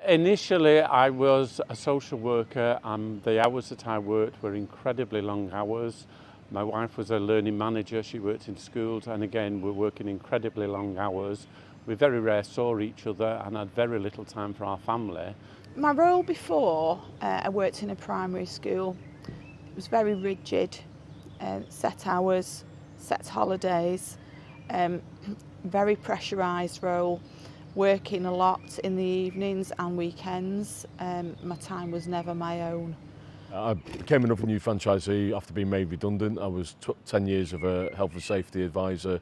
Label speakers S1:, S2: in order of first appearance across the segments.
S1: Initially, I was a social worker, and the hours that I worked were incredibly long hours. My wife was a learning manager, she worked in schools, and again, we're working incredibly long hours. We very rarely saw each other and had very little time for our family.
S2: My role before, I worked in a primary school. It was very rigid, set hours, set holidays, very pressurised role, working a lot in the evenings and weekends. My time was never my own.
S3: I became an Ovenu franchisee after being made redundant. I was 10 years of a health and safety advisor,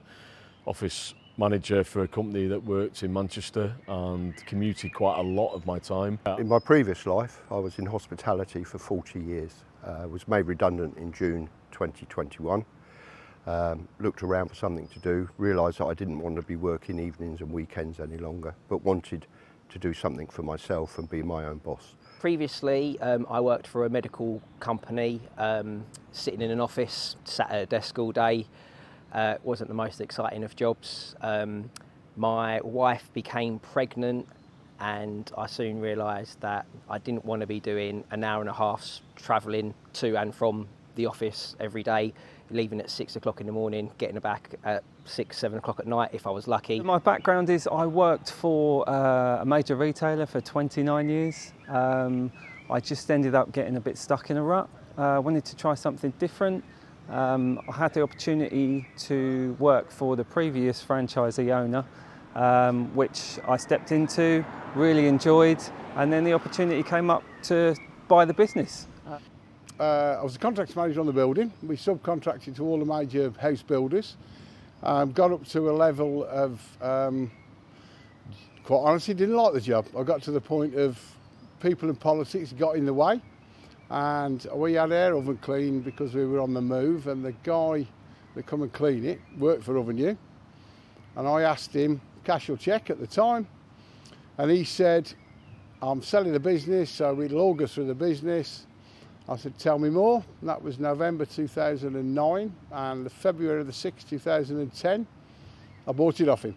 S3: office manager for a company that worked in Manchester, and commuted quite a lot of my time.
S4: In my previous life, I was in hospitality for 40 years. Was made redundant in June 2021. Looked around for something to do, realised that I didn't want to be working evenings and weekends any longer, but wanted to do something for myself and be my own boss.
S5: Previously, I worked for a medical company, sitting in an office, sat at a desk all day. Wasn't the most exciting of jobs. My wife became pregnant, and I soon realised that I didn't want to be doing an hour and a half travelling to and from the office every day, leaving at 6 o'clock in the morning, getting back at 6, 7 o'clock at night if I was lucky.
S6: My background is I worked for a major retailer for 29 years. I just ended up getting a bit stuck in a rut. I wanted to try something different. I had the opportunity to work for the previous franchisee owner, which I stepped into, really enjoyed, and then the opportunity came up to buy the business.
S7: I was a contracts manager on the building. We subcontracted to all the major house builders. Got up to a level of, quite honestly, didn't like the job. I got to the point of people and politics got in the way, and we had our oven cleaned because we were on the move, and the guy that come and clean it worked for Ovenu, and I asked him, cash or cheque at the time, and he said, I'm selling the business, so it'll all go through the business. I said, tell me more. And that was November 2009, and February the 6th, 2010, I bought it off him.